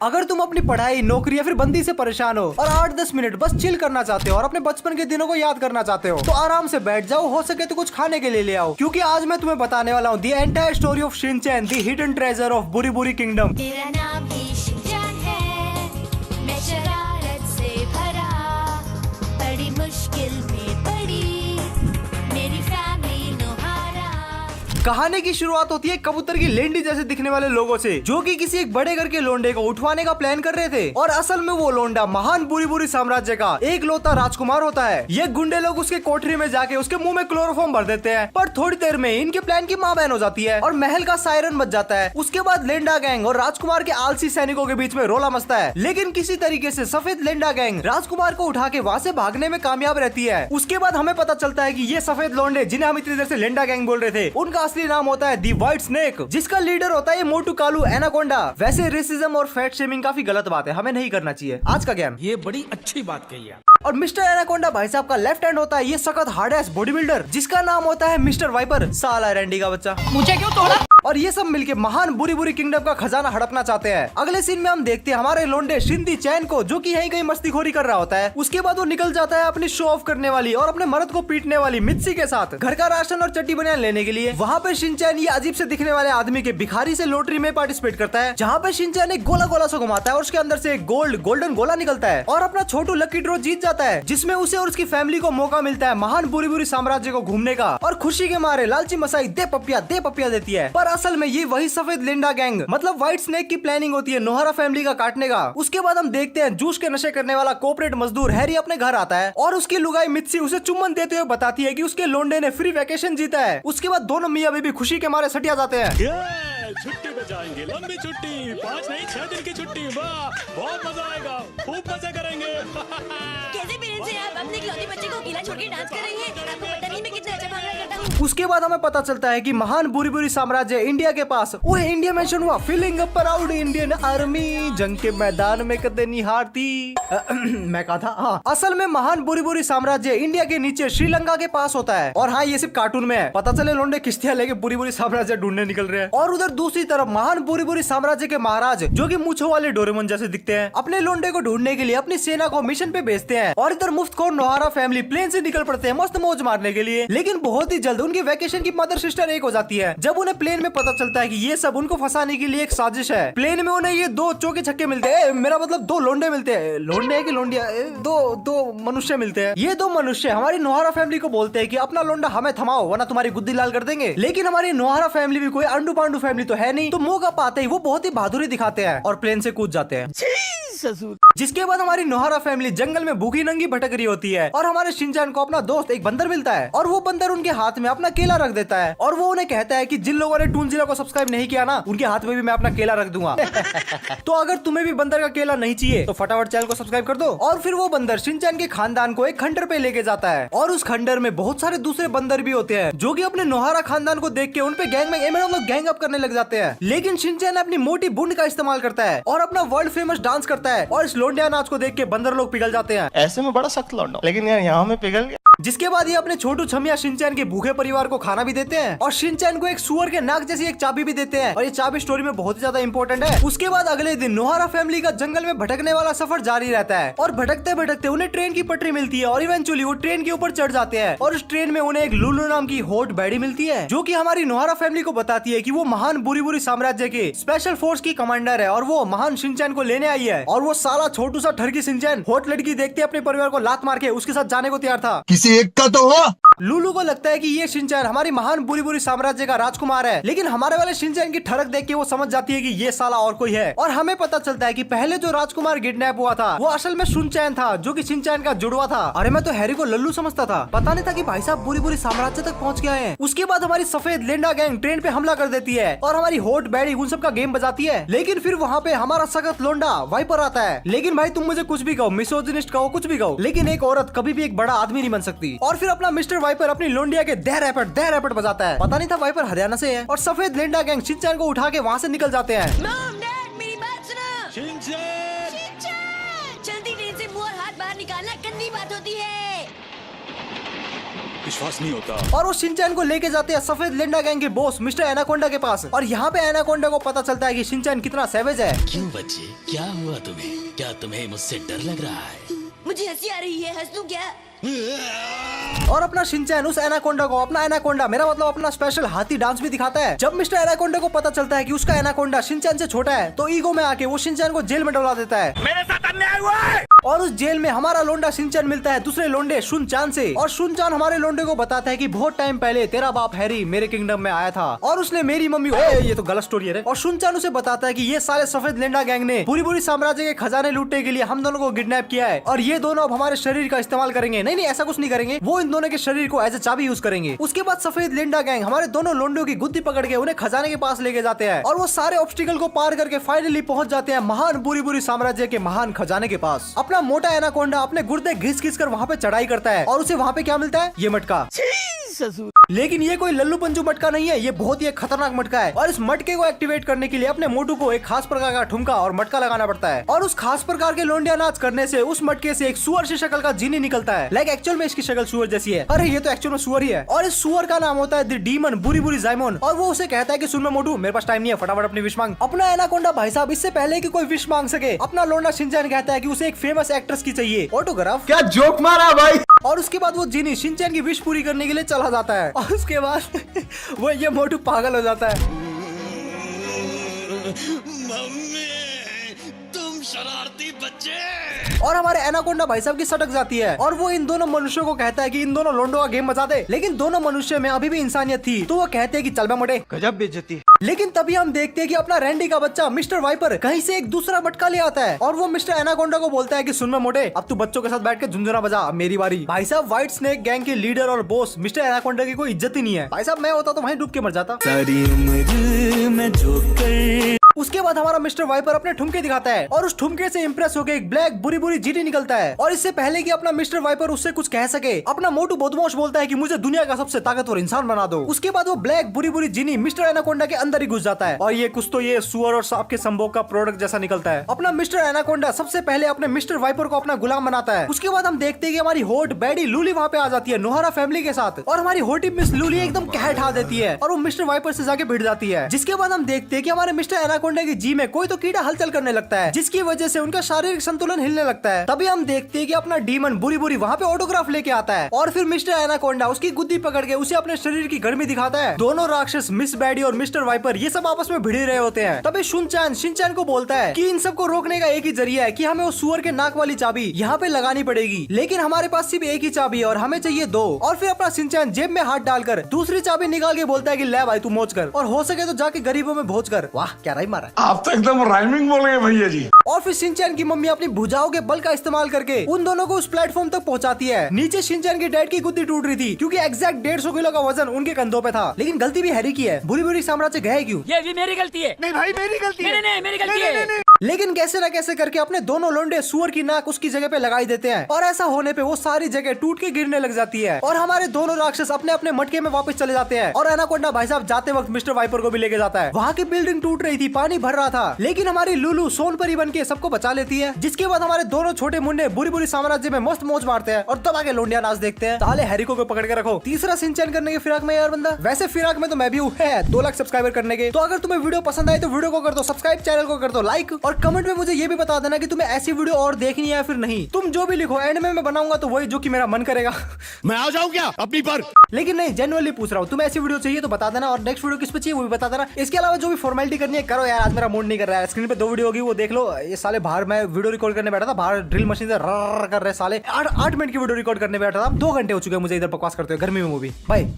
अगर तुम अपनी पढ़ाई, नौकरी या फिर बंदी से परेशान हो और 8-10 मिनट बस चिल करना चाहते हो और अपने बचपन के दिनों को याद करना चाहते हो तो आराम से बैठ जाओ, हो सके तो कुछ खाने के लिए ले आओ, क्योंकि आज मैं तुम्हें बताने वाला हूँ the entire story of Shinchan, the hidden treasure of बुरी बुरी किंगडम। तेरा नाम ही शिनचैन है, मैं शरारत से भरा, बड़ी मुश्किल में पड़ी मेरी फैमिली नोहारा। कहानी की शुरुआत होती है कबूतर की लेंडी जैसे दिखने वाले लोगों से, जो कि किसी एक बड़े घर के लोंडे को उठवाने का प्लान कर रहे थे। और असल में वो लोंडा महान बुरी बुरी साम्राज्य का एक लौता राजकुमार होता है। ये गुंडे लोग उसके कोठरी में जाके उसके मुंह में क्लोरोफॉर्म भर देते हैं, पर थोड़ी देर में इनके प्लान की मां बहन हो जाती है और महल का सायरन बज जाता है। उसके बाद लेंडा गैंग और राजकुमार के आलसी सैनिकों के बीच में रोला मचता है, लेकिन किसी तरीके से सफेद लेंडा गैंग राजकुमार को उठा के वहाँ से भागने में कामयाब रहती है। उसके बाद हमें पता चलता है कि ये सफेद लोंडे जिन्हें हम इतनी देर से लेंडा गैंग बोल रहे थे, उनका असली नाम होता है दी व्हाइट स्नेक, जिसका लीडर होता है मोटू कालू एनाकोंडा। वैसे रेसिज्म और फैट शेमिंग काफी गलत बात है, हमें नहीं करना चाहिए। आज का ज्ञान ये बड़ी अच्छी बात कही है। और मिस्टर एनाकोंडा भाई साहब का लेफ्ट हैंड होता है ये सख्त हार्ड एस बॉडी बिल्डर, जिसका नाम होता है मिस्टर वाइपर, साला रैंडी का बच्चा। मुझे क्यों तोड़ा? और ये सब मिलके महान बुरी बुरी किंगडम का खजाना हड़पना चाहते हैं। अगले सीन में हम देखते हैं हमारे लोंडे शिंदी चैन को, जो कि यहीं कहीं मस्तीखोरी कर रहा होता है। उसके बाद वो निकल जाता है अपनी शो ऑफ करने वाली और अपने मर्द को पीटने वाली मित्सी के साथ घर का राशन और चट्टी बनियान लेने के लिए। वहाँ पे शिनचैन ये अजीब से दिखने वाले आदमी के भिखारी से लॉटरी में पार्टिसिपेट करता है, जहाँ पे शिनचैन एक गोला गोला सा घुमाता है और उसके अंदर से एक गोल्डन गोला निकलता है और अपना छोटू लकी ड्रॉ जीत जाता है, जिसमें उसे और उसकी फैमिली को मौका मिलता है महान बुरी बुरी साम्राज्य को घूमने का। और खुशी के मारे लालची मसाई दे पपिया देती है, पर असल में ये वही सफेद लेंडा गैंग मतलब व्हाइट स्नेक की प्लानिंग होती है नोहारा फैमिली का काटने का। उसके बाद हम देखते हैं जूस के नशे करने वाला कॉर्पोरेट मजदूर हैरी अपने घर आता है और उसकी लुगाई मित्सी उसे चुम्बन देते हुए बताती है कि उसके लोंडे ने फ्री वैकेशन जीता है। उसके बाद दोनों मियां बीबी खुशी के मारे सटिया जाते हैं। छुट्टी पे जाएंगे, लंबी छुट्टी, 5 नहीं 6 दिन की छुट्टी। वाह, बहुत मजा आएगा, खूब मजा करेंगे। कैसे पेरेंट्स हैं आप? अपने इकलौते बच्चे को अकेला छोड़ के डांस कर रही हैं? आपको पता नहीं मैं कितना अच्छा भांगड़ा करता हूँ। उसके बाद हमें पता चलता है कि महान बुरी बुरी साम्राज्य इंडिया के पास वो इंडिया मेंशन हुआ, feeling a proud Indian army, जंग के मैदान में कदे नहीं हारती। मैं कहा था हाँ, असल में महान बुरी बुरी साम्राज्य इंडिया के नीचे श्रीलंका के पास होता है। और हाँ, ये सिर्फ कार्टून में है, पता चले लोंडे किश्तियां लेके बुरी बुरी साम्राज्य ढूंढने निकल रहे हैं। और उधर दूसरी तरफ महान बुरी बुरी साम्राज्य के महाराज, जो कि मूंछों वाले डोरेमोन जैसे दिखते हैं, अपने लोंडे को ढूंढने के लिए अपनी सेना को मिशन पे भेजते हैं। और इधर मुफ्तखोर नोहारा फैमिली प्लेन से निकल पड़ते हैं मस्त मौज मारने के लिए। लेकिन बहुत ही जल्द उनकी वैकेशन की मदर सिस्टर एक हो जाती है, जब उन्हें प्लेन में पता चलता है कि ये सब उनको फंसाने के लिए एक साजिश है। प्लेन में उन्हें ये 2 चौके छक्के मिलते हैं, मेरा मतलब 2 लोंडे मिलते हैं। लोंडे है कि लोंडिया? दो मनुष्य मिलते हैं। ये 2 मनुष्य हमारी नोहारा फैमिली को बोलते हैं कि अपना लोंडा हमें थमाओ वरना तुम्हारी गुद्दी लाल कर देंगे। लेकिन हमारी नोहारा फैमिली भी कोई अंडू पांडू फैमिली तो है नहीं, तो मौका पाते ही वो बहुत ही बहादुरी दिखाते हैं और प्लेन से कूद जाते हैं। जिसके बाद हमारी नोहारा फैमिली जंगल में भूखी नंगी भटक रही होती है और हमारे शिनचैन को अपना दोस्त एक बंदर मिलता है और वो बंदर उनके हाथ में अपना केला रख देता है और वो उन्हें कहता है कि जिन लोगों ने टूनजिला को सब्सक्राइब नहीं किया ना, उनके हाथ में भी मैं अपना केला रख दूंगा। तो अगर तुम्हें भी बंदर का केला नहीं चाहिए तो फटाफट चैनल को सब्सक्राइब कर दो। और फिर वो बंदर शिनचैन के खानदान को एक खंडर पे लेके जाता है और उस खंडर में बहुत सारे दूसरे बंदर भी होते हैं, जो कि अपने नोहारा खानदान को देख के उन पे गैंग अप करने लग जाते हैं। लेकिन शिनचैन अपनी मोटी बुंड का इस्तेमाल करता है और अपना वर्ल्ड फेमस डांस करता है और इस लोंडिया नाच को देख के बंदर लोग पिघल जाते हैं। ऐसे में बड़ा सख्त लौंडा, लेकिन यार यहाँ में पिघल गया। जिसके बाद ये अपने छोटू छमिया शिनचैन के भूखे परिवार को खाना भी देते हैं और शिनचैन को एक सुअर के नाक जैसी एक चाबी भी देते हैं और ये चाबी स्टोरी में बहुत ही ज्यादा इंपॉर्टेंट है। उसके बाद अगले दिन नोहारा फैमिली का जंगल में भटकने वाला सफर जारी रहता है और भटकते भटकते उन्हें ट्रेन की पटरी मिलती है और इवेंचुअली वो ट्रेन के ऊपर चढ़ जाते हैं और उस ट्रेन में उन्हें एक लुलू नाम की हॉट बैडी मिलती है, जो कि हमारी नोहारा फैमिली को बताती है कि वो महान बुरी बुरी साम्राज्य के स्पेशल फोर्स की कमांडर है और वो महान शिनचैन को लेने आई है। और वो साला छोटू सा ठरकी शिनचैन हॉट लड़की देखते अपने परिवार को लात मार के उसके साथ जाने को तैयार था। किसी एक का तो हो। लूलू को लगता है कि ये शिनचैन हमारी महान बुरी बुरी साम्राज्य का राजकुमार है, लेकिन हमारे वाले शिनचैन की ठरक देख के वो समझ जाती है कि ये साला और कोई है। और हमें पता चलता है कि पहले जो राजकुमार किडनैप हुआ था वो असल में शुनचैन था, जो कि शिनचैन का जुड़वा था। अरे मैं तो हैरी को लल्लू समझता था, पता नहीं था कि भाई साहब बुरी बुरी साम्राज्य तक पहुंच गए हैं। उसके बाद हमारी सफेद लेंडा गैंग ट्रेन पे हमला कर देती है और हमारी हॉट बैडी उन सब का गेम बजाती है। लेकिन फिर वहाँ पे हमारा सख्त लोंडा वाइपर आता है। लेकिन भाई तुम मुझे कुछ भी कहो, मिसोजिनिस्ट कहो, कुछ भी कहो, लेकिन एक औरत कभी भी एक बड़ा आदमी नहीं बन सकती। और फिर अपना मिस्टर वाइपर अपनी लोंडिया के दे रैपट बजाता है। पता नहीं था वाइपर हरियाणा से है। और सफेद लेंडा गैंग शिनचैन को उठा के वहाँ से निकल जाते हैं। मॉम, डैड, मेरी बात सुनो। शिनचैन! शिनचैन! चलती ट्रेन से मुंह और हाथ बाहर निकालना गंदी बात होती है। विश्वास नहीं होता। और वो शिनचैन को लेके जाते हैं सफेद लेंडा गैंग के बॉस मिस्टर एनाकोंडा के पास। और यहाँ पे एनाकोंडा को पता चलता है कि शिनचैन कितना सैवेज है। क्यों बच्चे, क्या हुआ तुम्हें? क्या तुम्हें मुझसे डर लग रहा है? मुझे हंसी आ रही है, हंस दूं क्या? और अपना शिनचैन उस एनाकोंडा को अपना एनाकोंडा मेरा मतलब अपना स्पेशल हाथी डांस भी दिखाता है। जब मिस्टर एनाकोंडा को पता चलता है कि उसका एनाकोंडा शिनचैन से छोटा है तो ईगो में आके वो शिनचैन को जेल में डलवा देता है। मेरे साथ अन्याय हुआ है। और उस जेल में हमारा लोंडा शिनचैन मिलता है दूसरे लोंडे शुनचान से। और शुनचान हमारे लोंडे को बताता है कि बहुत टाइम पहले तेरा बाप हैरी मेरे किंगडम में आया था और उसने मेरी मम्मी ये तो गलत स्टोरी है। और शुनचान उसे बताता है कि ये सारे सफेद लेंडा गैंग ने पूरी साम्राज्य के खजाने लूटने के लिए हम दोनों को किडनैप किया है और ये दोनों अब हमारे शरीर का इस्तेमाल करेंगे। नहीं ऐसा कुछ नहीं करेंगे, वो इन दोनों के शरीर को एज ए चाबी यूज करेंगे। उसके बाद सफेद लेंडा गैंग हमारे दोनों लोंडों की गुद्दी पकड़ के उन्हें खजाने के पास लेके जाते हैं और वो सारे ऑब्स्टिकल को पार करके फाइनली पहुंच जाते हैं महान बुरी साम्राज्य के महान खजाने के पास। अपना मोटा एनाकोंडा अपने गुर्दे घिस कर वहाँ पे चढ़ाई करता है और उसे वहाँ पे क्या मिलता है? ये मटका। लेकिन ये कोई लल्लू पंजू मटका नहीं है, ये बहुत ही एक खतरनाक मटका है। और इस मटके को एक्टिवेट करने के लिए अपने मोटू को एक खास प्रकार का ठुमका और मटका लगाना पड़ता है। और उस खास प्रकार के लोंडिया नाच करने से उस मटके से एक सुअर सी शक्ल का जीनी निकलता है। लाइक एक्चुअल में इसकी शक्ल सुअर जैसी है। अरे ये तो एक्चुअल में सुअर ही है। और इस सुअर का नाम होता है द डीमन बुरी जाइमोन। और वो उसे कहता है कि सुन मैं मोटू, मेरे पास टाइम नहीं है, फटाफट अपनी विश मांग। अपना एनाकोंडा भाई साहब इससे पहले कि कोई विश मांग सके अपना लोंडा शिनचैन कहता है कि उसे एक फेमस एक्ट्रेस की चाहिए ऑटोग्राफ। क्या जोक मारा भाई। और उसके बाद वो जीनी शिनचैन की विश पूरी करने के लिए चला जाता है। और उसके बाद वो ये मोटू पागल हो जाता है। मम्मी, तुम शरारती बच्चे। और हमारे एनाकोंडा भाई साहब की सटक जाती है और वो इन दोनों मनुष्यों को कहता है कि इन दोनों लोंडो का गेम मचा दे। लेकिन दोनों मनुष्य में अभी भी इंसानियत थी तो वो कहते हैं कि चल बे मोटे। गजब बेइज्जती। लेकिन तभी हम देखते हैं कि अपना रैंडी का बच्चा मिस्टर वाइपर कहीं से एक दूसरा मटका ले आता है और वो मिस्टर एनाकोंडा को बोलता है कि सुन मैं मोटे, अब तू बच्चों के साथ बैठ के झुंझुना बजा, अब मेरी बारी। भाई साहब व्हाइट स्नेक गैंग के लीडर और बॉस मिस्टर एनाकोंडा की कोई इज्जत ही नहीं है। भाई साहब मैं होता तो वहीं डूब के मर जाता। उसके बाद हमारा मिस्टर वाइपर अपने ठुमके दिखाता है और उस ठुमके से इंप्रेस होकर एक ब्लैक बुरी जीटी निकलता है। और इससे पहले कि अपना मिस्टर वाइपर उससे कुछ कह सके अपना मोटू बदमाश बोलता है कि मुझे दुनिया का सबसे ताकतवर इंसान बना दो। उसके बाद वो ब्लैक बुरी जीनी मिस्टर एनाकोंडा के अंदर ही घुस जाता है और ये कुछ तो ये सुअर और सांप के संभोग का प्रोडक्ट जैसा निकलता है। अपना मिस्टर एनाकोंडा सबसे पहले अपने मिस्टर वाइपर को अपना गुलाम बनाता है। उसके बाद हम देखते हैं कि हमारी होट बैडी लूली वहाँ पे आ जाती है नोहारा फैमिली के साथ और हमारी होटी मिस लूली एकदम कह ठा देती है और वो मिस्टर वाइपर से जाके भिड़ जाती है। जिसके बाद हम देखते हैं कि हमारे मिस्टर एनाकोंडा की जी में कोई तो कीड़ा हलचल करने लगता है जिसकी वजह से उनका शारीरिक संतुलन हिलने लगता है। तभी हम देखते हैं कि अपना डीमन बुरी वहाँ पे ऑटोग्राफ लेके आता है और फिर मिस्टर एनाकोंडा उसकी गुद्दी पकड़ के उसे अपने शरीर की गर्मी दिखाता है। दोनों राक्षस मिस बैडी और मिस्टर वाइपर ये सब आपस में भिड़ रहे होते हैं। तभी शिनचैन को बोलता है कि इन सबको रोकने का एक ही जरिया है कि हमें उस सुअर के नाक वाली चाबी यहाँ पे लगानी पड़ेगी, लेकिन हमारे पास सिर्फ एक ही चाबी है और हमें चाहिए दो। और फिर अपना शिनचैन जेब में हाथ डालकर दूसरी चाबी निकाल के बोलता है कि ले भाई तू मौज कर और हो सके तो जाके गरीबों में भोज कर। वाह क्या राइम मारा। आप तो एकदम राइमिंग बोल गए भैया जी। और फिर शिनचैन की मम्मी अपनी भुजाओं के बल का इस्तेमाल करके उन दोनों को उस प्लेटफॉर्म तक पहुंचाती है। नीचे शिनचैन की डैड की गुद्दी टूट रही थी क्योंकि एग्जैक्ट 150 किलो का वजन उनके कंधों पे था। लेकिन गलती भी हैरी की है, बुरी साम्राज्य गए क्यों? ये भी मेरी गलती है। नहीं भाई मेरी गलती है। नहीं मेरी गलती है। लेकिन कैसे न कैसे करके अपने दोनों लोंडे सुअर की नाक उसकी जगह पे लगाई देते हैं और ऐसा होने पे वो सारी जगह टूट के गिरने लग जाती है और हमारे दोनों राक्षस अपने अपने मटके में वापस चले जाते हैं। और एनाकोंडा भाई साहब जाते वक्त मिस्टर वाइपर को भी लेके जाता है। वहाँ की बिल्डिंग टूट रही थी, पानी भर रहा था, लेकिन हमारी लुलू सोनपरी बन के सबको बचा लेती है। जिसके बाद हमारे दोनों छोटे मुन्ने बुरी साम्राज्य में मस्त मौज मारते हैं और तब आके लोंडिया नाच देखते हैं। ताले हैरी को पकड़ के रखो। तीसरा शिनचैन करने के फिराक में यार बंदा, वैसे फिराक में तो मैं भी हूँ 2 लाख सब्सक्राइबर करने के। तो अगर तुम्हें वीडियो पसंद आए तो वीडियो को कर दो सब्सक्राइब, चैनल को कर दो लाइक और कमेंट में मुझे ये भी बता देना कि तुम्हें ऐसी वीडियो और देखनी है या फिर नहीं। तुम जो भी लिखो एंड में मैं बनाऊंगा तो वही जो कि मेरा मन करेगा। मैं आ जाऊं क्या अपनी पर? लेकिन नहीं जेन्युइनली पूछ रहा हूँ, तुम्हें ऐसी वीडियो चाहिए तो बता देना और नेक्स्ट वीडियो किस पे चाहिए वो भी बता देना। इसके अलावा जो भी फॉर्मेलिटी करनी है करो यार, आज मेरा मूड नहीं कर रहा है। स्क्रीन पे 2 वीडियो होगी वो देख लो। ये साले बाहर मैं वीडियो रिकॉर्ड करने बैठा था, बाहर ड्रिल मशीन से रर कर रहे साले 8 मिनट की वीडियो रिकॉर्ड करने बैठा था। 2 घंटे हो चुके हैं मुझे इधर बकवास करते हुए गर्मी में मूवी। बाय।